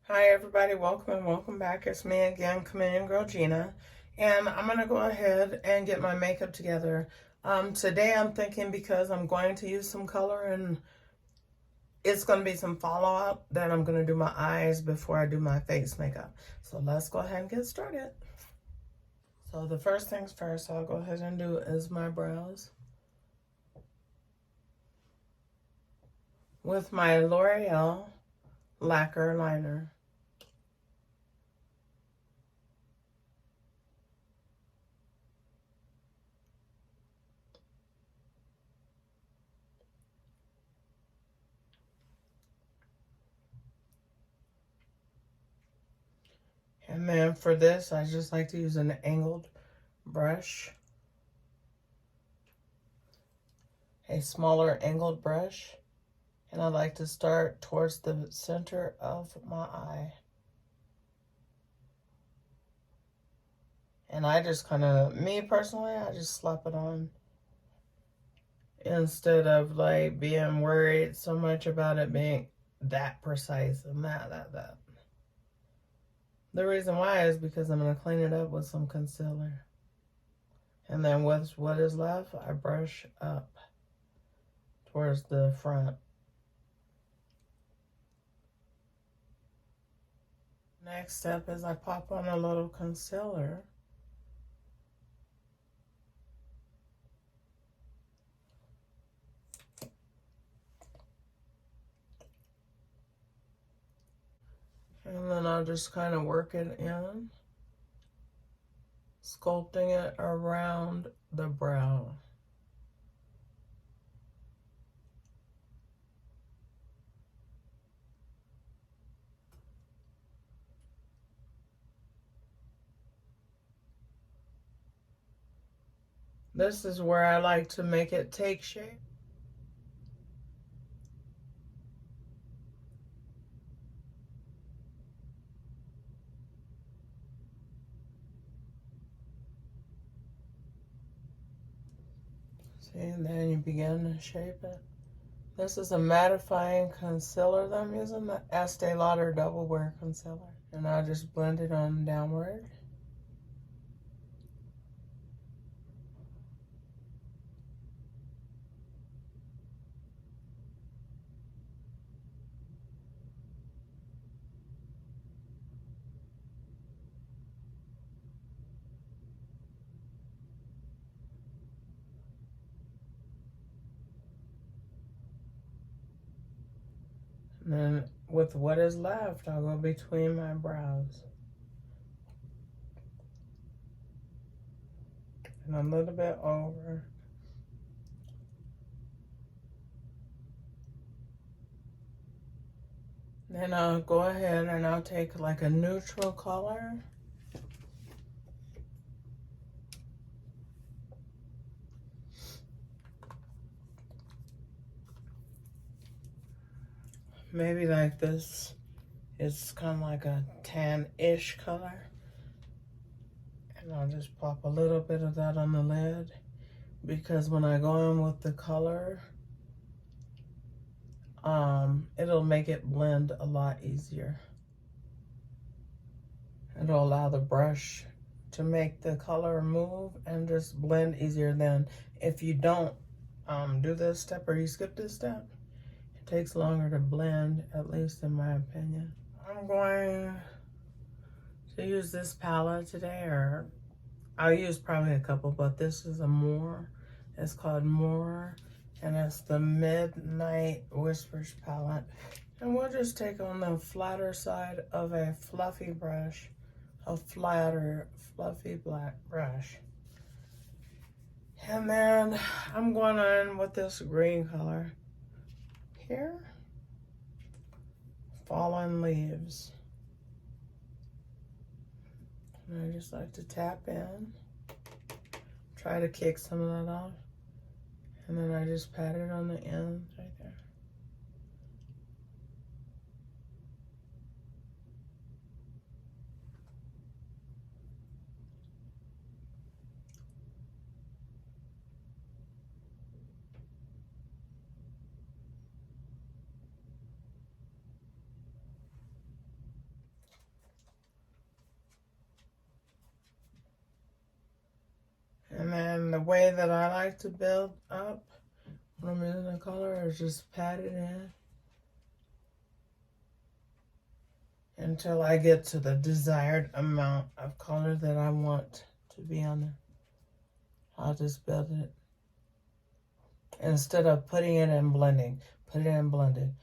Hi everybody, welcome and welcome back. It's me again, Chameleon Girl Gina, and I'm gonna go ahead and get my makeup together. Today I'm thinking because I'm going to use some color and it's gonna be some follow-up that I'm gonna do my eyes before I do my face makeup. So let's go ahead and get started. So the first things first I'll go ahead and do is my brows with my L'Oreal Lacquer Liner. And then for this, I just like to use an angled brush, a smaller angled brush, and I like to start towards the center of my eye. And I just kind of, me personally, I just slap it on instead of like being worried so much about it being that precise and that. The reason why is because I'm going to clean it up with some concealer. And then with what is left, I brush up towards the front. Next step is I pop on a little concealer. And then I'll just kind of work it in, sculpting it around the brow. This is where I like to make it take shape. See, and then you begin to shape it. This is a mattifying concealer that I'm using, the Estee Lauder Double Wear Concealer. And I'll just blend it on downward. And then with what is left, I'll go between my brows. And a little bit over. Then I'll go ahead and I'll take like a neutral color. Maybe like this. It's kind of like a tan-ish color. And I'll just pop a little bit of that on the lid because when I go in with the color, it'll make it blend a lot easier. It'll allow the brush to make the color move and just blend easier than if you don't do this step or you skip this step. It takes longer to blend, at least in my opinion. I'm going to use this palette today, or I'll use probably a couple, but this is a More. It's called More, and it's the Midnight Whispers palette. And we'll just take on the flatter side of a fluffy brush, a flatter, fluffy black brush. And then I'm going on with this green color here, Fallen Leaves. And I just like to tap in, try to kick some of that off, and then I just pat it on the ends right there. way that I like to build up when I'm using the color is just pat it in until I get to the desired amount of color that I want to be on there. I'll just build it. Instead of putting it in blending, put it in blending.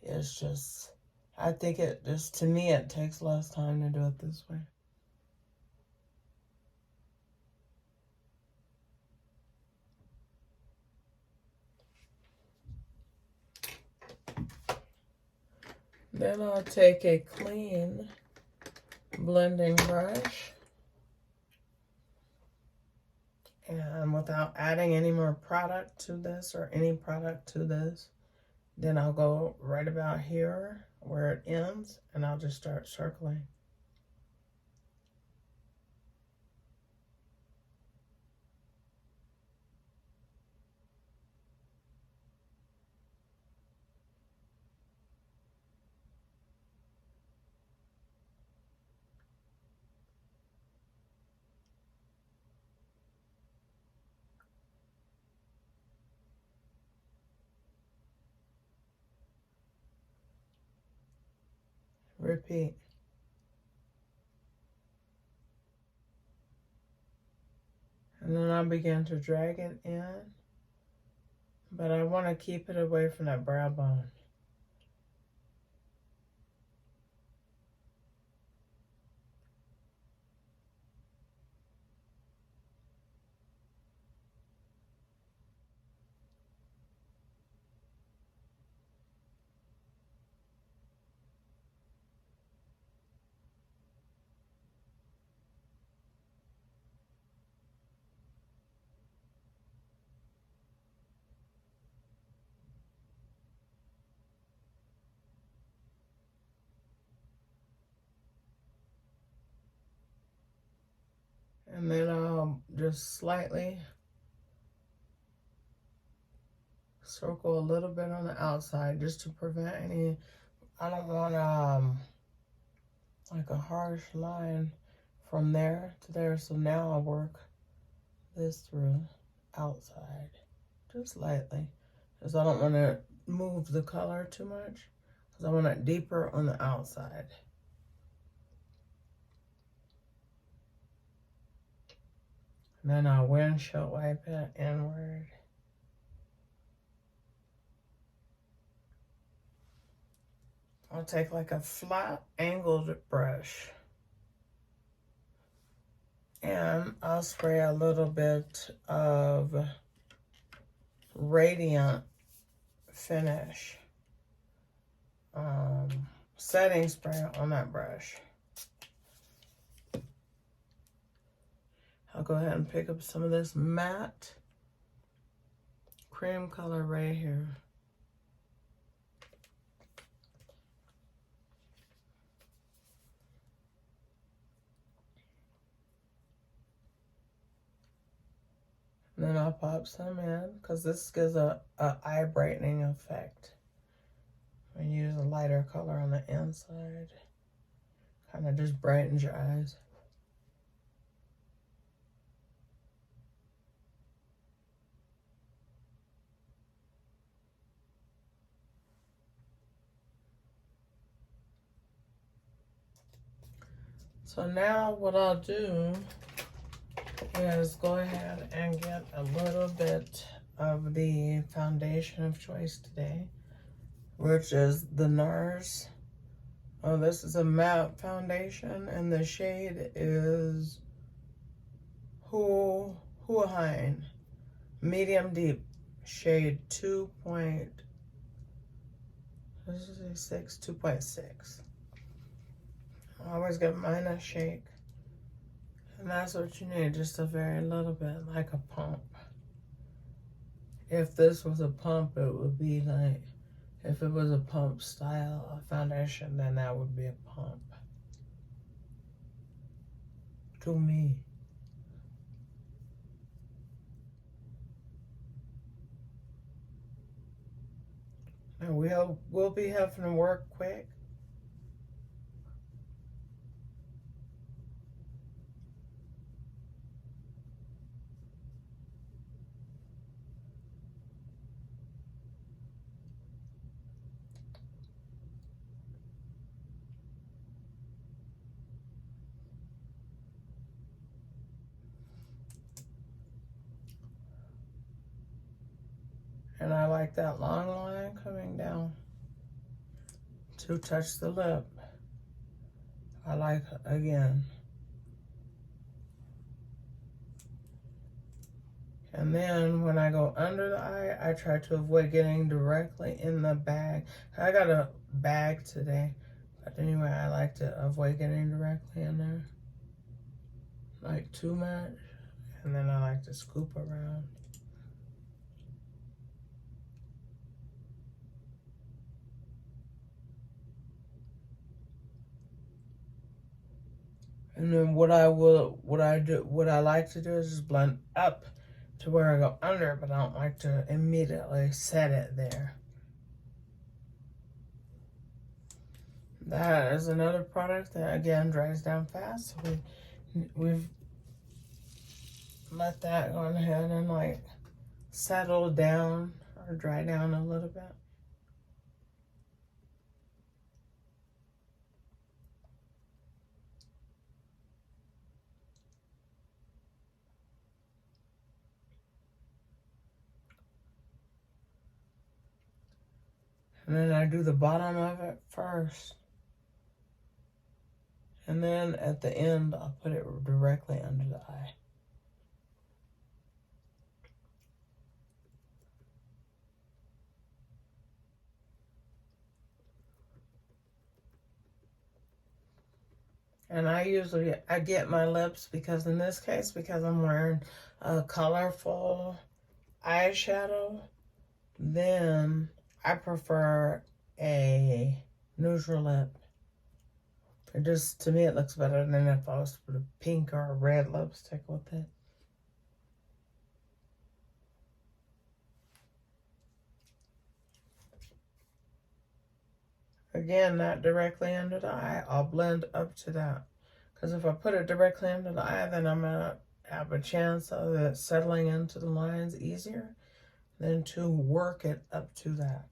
It's just, I think it just, to me, it takes less time to do it this way. Then I'll take a clean blending brush, and without adding any more product to this or any product to this, then I'll go right about here where it ends, and I'll just start circling. Repeat. And then I'll begin to drag it in, but I want to keep it away from that brow bone. And then I'll just slightly circle a little bit on the outside just to prevent any, I don't want like a harsh line from there to there. So now I'll work this through outside just lightly, because I don't want to move the color too much, because I want it deeper on the outside. And then I'll windshield wipe it inward. I'll take like a flat angled brush, and I'll spray a little bit of Radiant Finish setting spray on that brush. I'll go ahead and pick up some of this matte cream color right here. And then I'll pop some in, because this gives a eye brightening effect. I use a lighter color on the inside. Kind of just brightens your eyes. So now what I'll do is go ahead and get a little bit of the foundation of choice today, which is the NARS. Oh, this is a matte foundation, and the shade is Huahine Medium Deep Shade 2.6. I always get mine a shake. And that's what you need, just a very little bit, like a pump. If this was a pump, it would be like, if it was a pump style of foundation, then that would be a pump. To me. And we'll be having to work quick. And I like that long line coming down to touch the lip. I like, again. And then when I go under the eye, I try to avoid getting directly in the bag. I got a bag today. But anyway, I like to avoid getting directly in there. Like too much. And then I like to scoop around. And then what I like to do is just blend up to where I go under, but I don't like to immediately set it there. That is another product that again dries down fast. So we've let that go ahead and like settle down or dry down a little bit. And then I do the bottom of it first. And then at the end, I'll put it directly under the eye. And I get my lips because in this case, because I'm wearing a colorful eyeshadow, then I prefer a neutral lip. It just, to me, it looks better than if I was to put a pink or a red lipstick with it. Again, not directly under the eye. I'll blend up to that. Because if I put it directly under the eye, then I'm going to have a chance of it settling into the lines easier than to work it up to that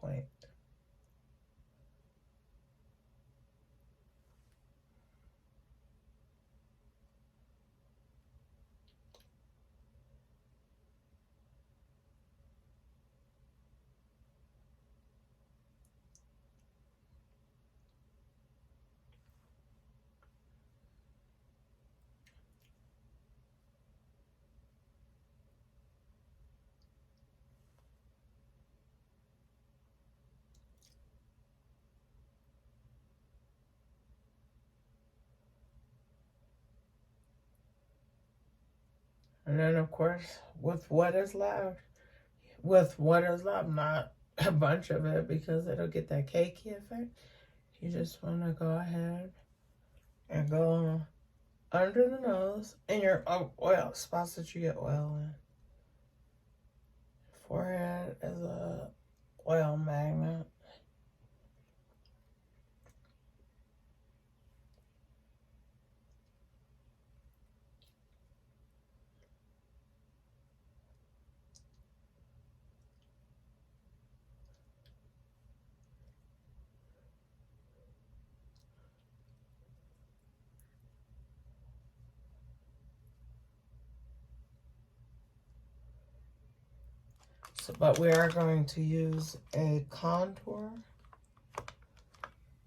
point. And then, of course, with what is left, not a bunch of it because it'll get that cakey effect. You just want to go ahead and go under the nose and your oil spots that you get oil in. Forehead is a oil magnet. So, but we are going to use a contour.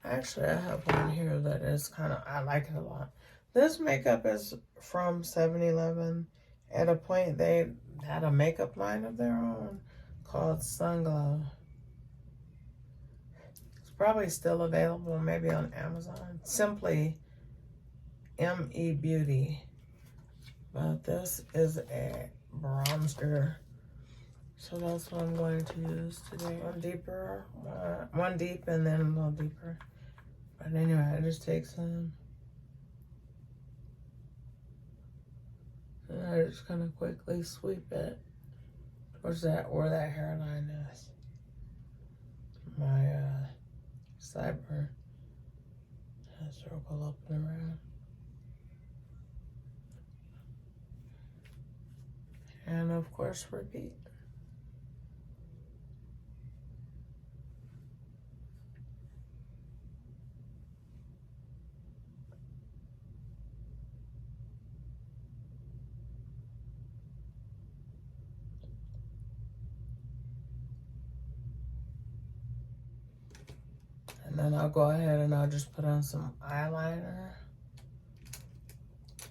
Actually, I have one here that is I like it a lot. This makeup is from 7-Eleven. At a point, they had a makeup line of their own called Sunglow. It's probably still available, maybe on Amazon. Simply ME Beauty. But this is a bronzer. So that's what I'm going to use today. One deep and then a little deeper. But anyway, I just take some. And I just kind of quickly sweep it towards where that hairline is. My sideburn. I circle up and around. And of course, repeat. And then I'll go ahead and I'll just put on some eyeliner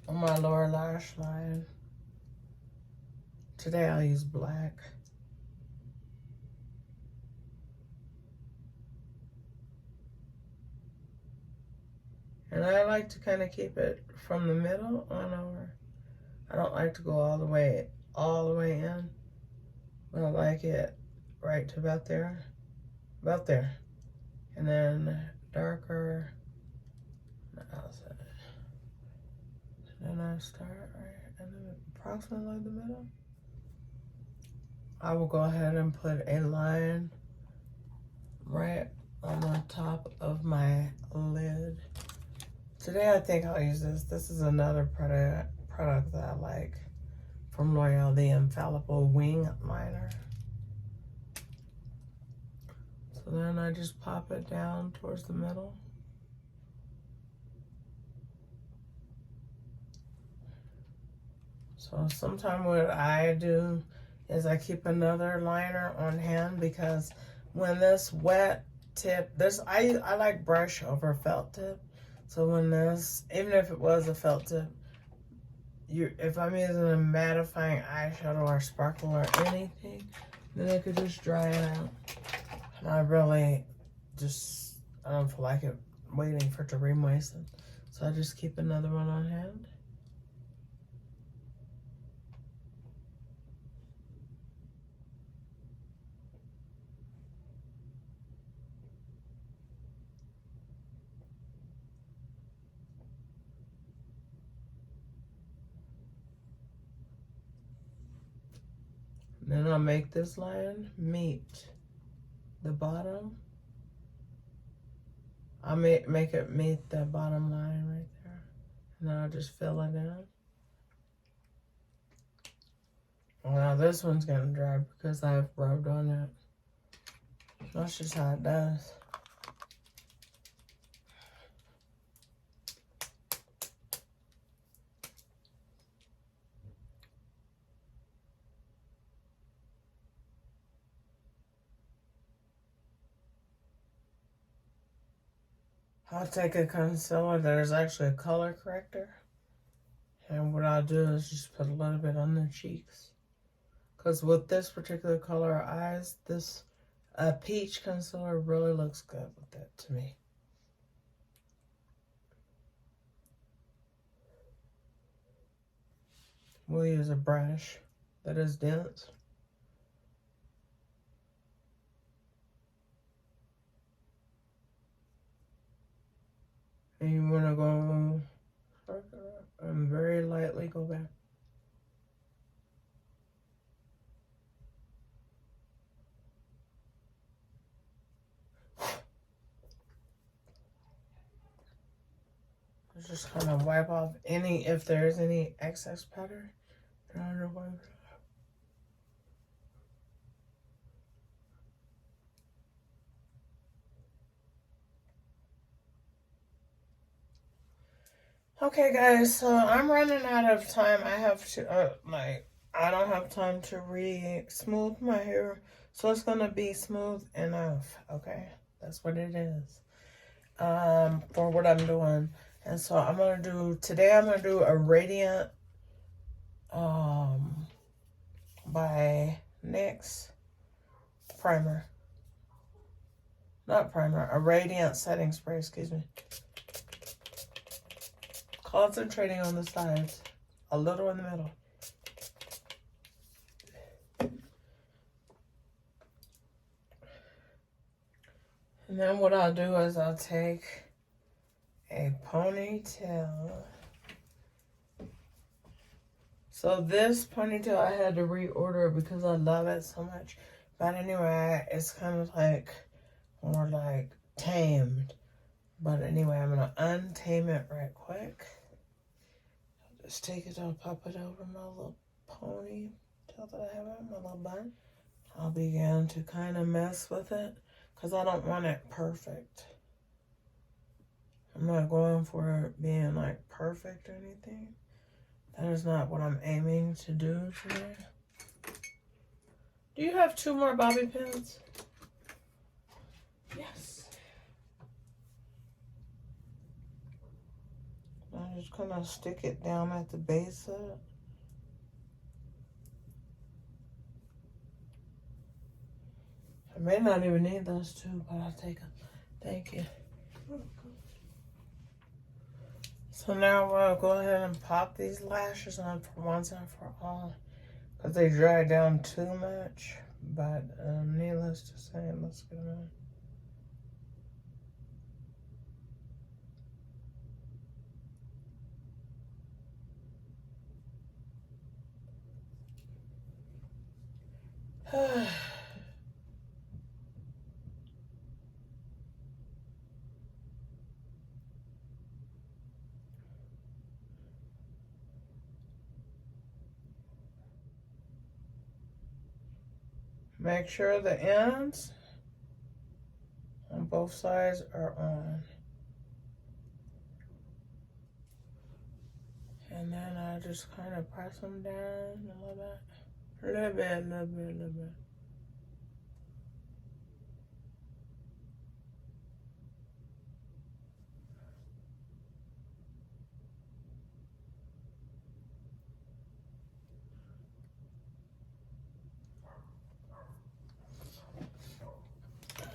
on my lower lash line. Today I'll use black. And I like to kind of keep it from the middle on over. I don't like to go all the way in. But I like it right to about there. And then darker on the outside. And then I start right in approximately the middle. I will go ahead and put a line right on the top of my lid. Today I think I'll use this. This is another product that I like from L'Oreal, the Infallible Wing Liner. So then I just pop it down towards the middle. So sometimes what I do is I keep another liner on hand, because when this wet tip, I like brush over felt tip. So when this, even if it was a felt tip, if I'm using a mattifying eyeshadow or sparkle or anything, then I could just dry it out. And I really I don't feel like it waiting for it to re-moisten. So I just keep another one on hand. Then I'll make this line meet the bottom. I'll make it meet the bottom line right there. And then I'll just fill it in. Well, now this one's getting dry because I've rubbed on it. That's just how it does. I'll take a concealer. There's actually a color corrector. And what I'll do is just put a little bit on the cheeks. Because with this particular color eyes, this peach concealer really looks good with it to me. We'll use a brush that is dense. And you want to go and very lightly go back. Just kind of wipe off if there's any excess powder. Okay, guys, so I'm running out of time. I have to, I don't have time to smooth my hair, so it's gonna be smooth enough, okay? That's what it is, for what I'm doing. And so today I'm gonna do a Radiant, by NYX primer. Not primer, a Radiant setting spray, excuse me. Concentrating on the sides, a little in the middle. And then what I'll do is I'll take a ponytail. So this ponytail I had to reorder because I love it so much. But anyway, it's kind of like more like tamed. But anyway, I'm gonna untame it right quick. I'll just take it, I'll pop it over my little ponytail that I have on my little bun. I'll begin to kind of mess with it because I don't want it perfect. I'm not going for it being like perfect or anything. That is not what I'm aiming to do today. Do you have 2 more bobby pins? Yes. just gonna stick it down at the base of it. I may not even need those two, but I'll take them. Thank you. So now we'll go ahead and pop these lashes on for once and for all, because they dry down too much. But needless to say, let's get them in. Make sure the ends on both sides are on. And then I just kind of press them down a little bit. A little bit, a little bit, a little bit.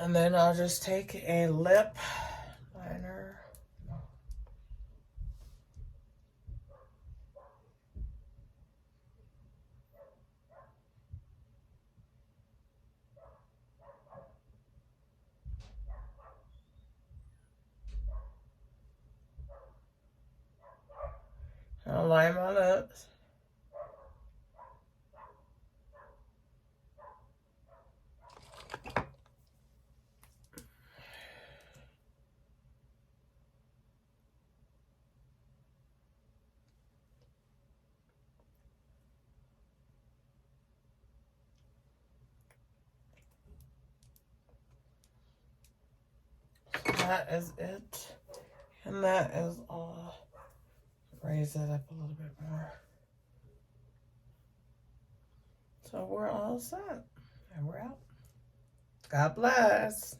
And then I'll just take a lip liner. I'll line my lips. That is it. And that is all. Raise that up a little bit more. So we're all set. And we're out. God bless.